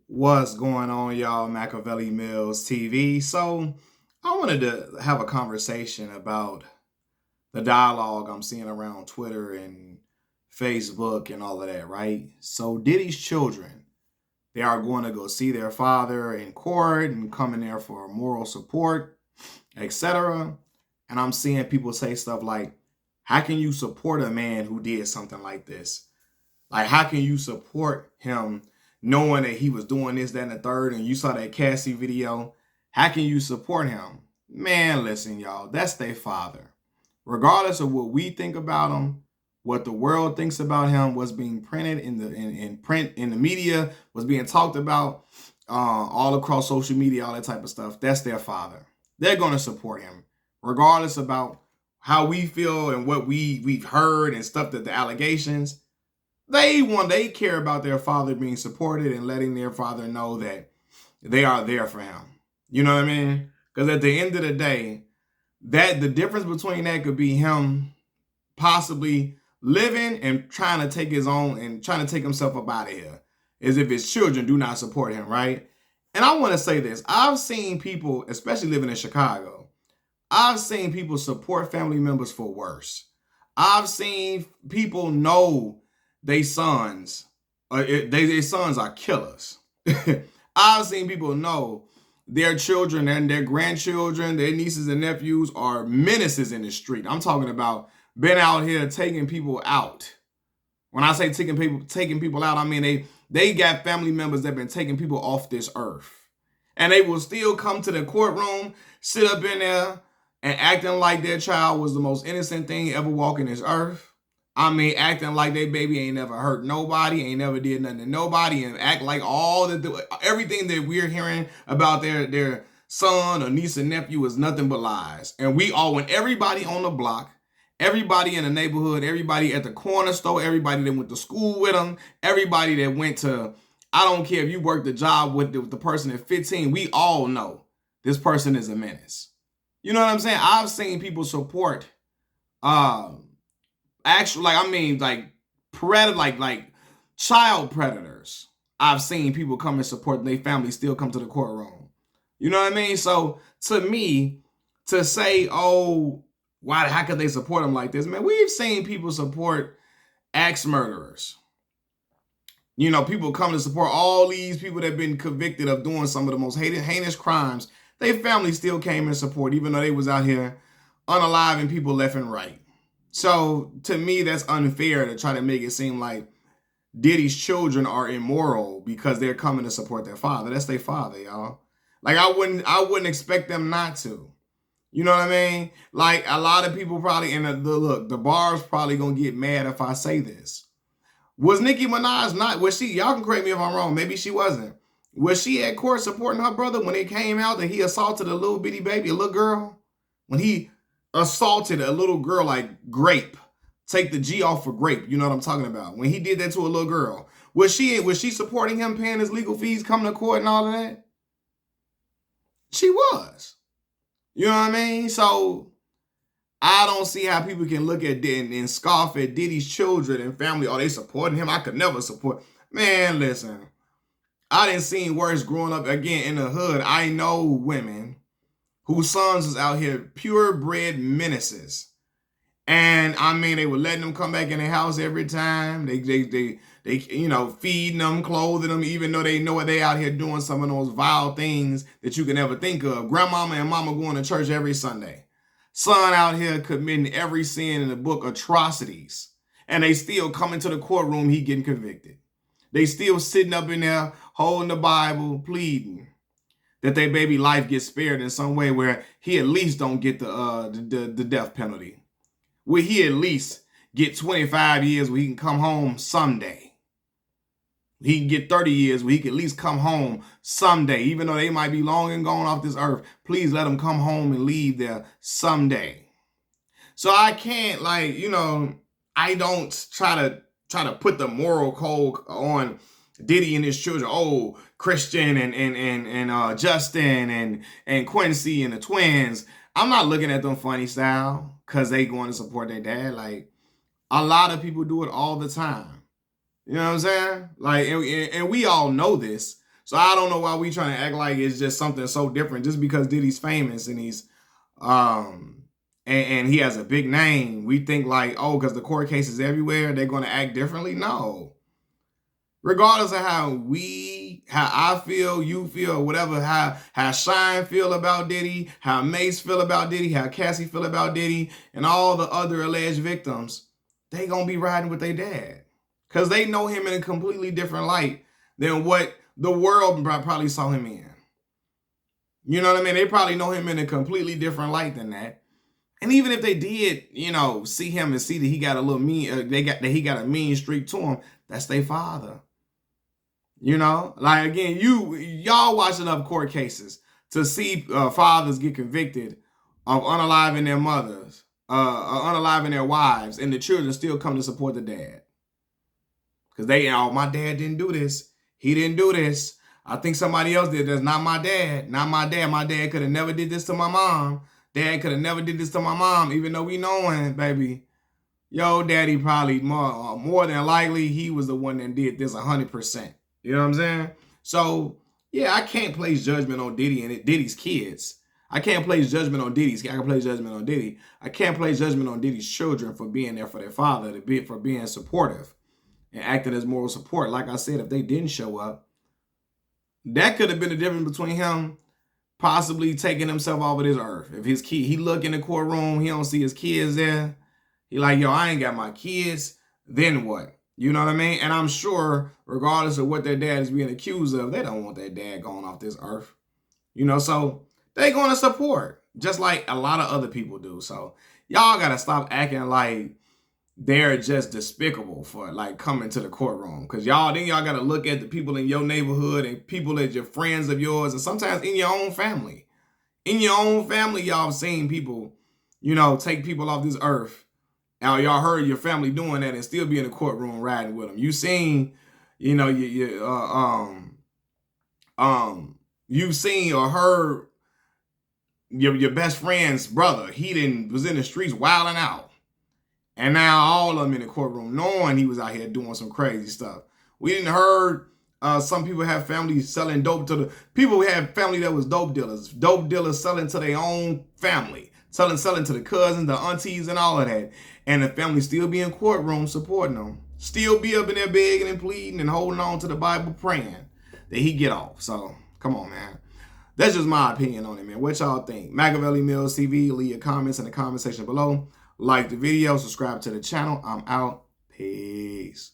What's going on, y'all? Machiavelli Mills TV. So, I wanted to have a conversation about the dialogue I'm seeing around Twitter and Facebook and all of that, right? So, Diddy's children, they are going to go see their father in court and come in there for moral support, etc. And I'm seeing people say stuff like, how can you support a man who did something like this? Like, how can you support him knowing that he was doing this, that, and the third, and you saw that Cassie video? How can you support him? Man, listen, y'all, that's their father. Regardless of what we think about him, what the world thinks about him, what's being printed in print in the media, what's being talked about all across social media, all that type of stuff, that's their father. They're going to support him, regardless about how we feel and what we've heard and stuff that the allegations. They care about their father being supported and letting their father know that they are there for him. You know what I mean? Because at the end of the day, that the difference between that could be him possibly living and trying to take his own and trying to take himself up out of here, is if his children do not support him, right? And I want to say this: I've seen people, especially living in Chicago, I've seen people support family members for worse. I've seen people know they sons, their sons are killers. I've seen people know their children and their grandchildren, their nieces and nephews are menaces in the street. I'm talking about been out here taking people out. When I say taking people out, I mean they got family members that been taking people off this earth, and they will still come to the courtroom, sit up in there, and acting like their child was the most innocent thing ever walking this earth. I mean, acting like they baby ain't never hurt nobody, ain't never did nothing to nobody, and act like everything that we're hearing about their son or niece and nephew is nothing but lies. And when everybody on the block, everybody in the neighborhood, everybody at the corner store, everybody that went to school with them, everybody that went to, I don't care if you worked the job with the person at 15, we all know this person is a menace. You know what I'm saying? I've seen people support actual, like, I mean, like predator, like child predators. I've seen people come and support their family still come to the courtroom. You know what I mean? So to me, to say, oh, why, how could they support them like this? Man, we've seen people support axe murderers. You know, people come to support all these people that have been convicted of doing some of the most heinous crimes. Their family still came in support, even though they was out here unaliving people left and right. So to me, that's unfair to try to make it seem like Diddy's children are immoral because they're coming to support their father. That's their father, y'all. Like I wouldn't expect them not to. You know what I mean? Like a lot of people probably, and the bar's probably gonna get mad if I say this. Was Nicki Minaj not? Was she? Y'all can correct me if I'm wrong. Maybe she wasn't. Was she at court supporting her brother when it came out that he assaulted a little bitty baby, a little girl? When he assaulted a little girl like grape. Take the G off for grape. You know what I'm talking about. When he did that to a little girl. Was she supporting him paying his legal fees, coming to court and all of that? She was. You know what I mean? So I don't see how people can look at and scoff at Diddy's children and family. Oh, they supporting him. I could never support. Man, listen. I didn't see worse growing up again in the hood. I know women whose sons is out here purebred menaces. And I mean, they were letting them come back in the house every time. They feeding them, clothing them, even though they know they out here doing some of those vile things that you can never think of. Grandmama and mama going to church every Sunday. Son out here committing every sin in the book, atrocities. And they still coming to the courtroom, he getting convicted. They still sitting up in there, holding the Bible, pleading that their baby life gets spared in some way where he at least don't get the death penalty. Will he at least get 25 years where he can come home someday? He can get 30 years where he can at least come home someday. Even though they might be long and gone off this earth, please let him come home and leave there someday. So I can't, I don't try to put the moral code on Diddy and his children. Oh, Christian and Justin and Quincy and the twins. I'm not looking at them funny style because they going to support their dad. Like, a lot of people do it all the time. You know what I'm saying? Like, and we all know this. So I don't know why we trying to act like it's just something so different just because Diddy's famous and he's and he has a big name. We think like, oh, because the court cases everywhere, they're going to act differently. No. Regardless of how I feel, you feel, whatever, how Shine feel about Diddy, how Mace feel about Diddy, how Cassie feel about Diddy, and all the other alleged victims, they gonna be riding with their dad. Because they know him in a completely different light than what the world probably saw him in. You know what I mean? They probably know him in a completely different light than that. And even if they did, see him and see that he got a little mean, he got a mean streak to him, that's their father. Like again, y'all watch enough court cases to see fathers get convicted of unaliving their mothers, unaliving their wives, and the children still come to support the dad. Because my dad didn't do this. He didn't do this. I think somebody else did. That's not my dad. Not my dad. My dad could have never did this to my mom. Dad could have never did this to my mom, even though we know him, baby. Yo, daddy probably more than likely he was the one that did this 100%. You know what I'm saying? So, yeah, I can't place judgment on Diddy and Diddy's kids. I can't place judgment on Diddy's. I can place judgment on Diddy. I can't place judgment on Diddy's children for being there for their father, for being supportive and acting as moral support. Like I said, if they didn't show up, that could have been the difference between him possibly taking himself off of this earth. If his kid, he look in the courtroom, he don't see his kids there. He like, yo, I ain't got my kids. Then what? You know what I mean? And I'm sure, regardless of what their dad is being accused of, they don't want their dad going off this earth. So they going to support, just like a lot of other people do. So y'all got to stop acting like they're just despicable for like coming to the courtroom. Because y'all got to look at the people in your neighborhood and people that your friends of yours, and sometimes in your own family. In your own family, y'all have seen people, take people off this earth. Now y'all heard your family doing that and still be in the courtroom riding with them. You seen, you've seen or heard your best friend's brother. He was in the streets wilding out, and now all of them in the courtroom knowing he was out here doing some crazy stuff. We didn't heard some people have families selling dope to the people who had family that was dope dealers selling to their own family. Selling to the cousins, the aunties, and all of that. And the family still be in courtroom supporting them. Still be up in there begging and pleading and holding on to the Bible praying that he get off. So, come on, man. That's just my opinion on it, man. What y'all think? Machiavelli Mills TV. Leave your comments in the comment section below. Like the video. Subscribe to the channel. I'm out. Peace.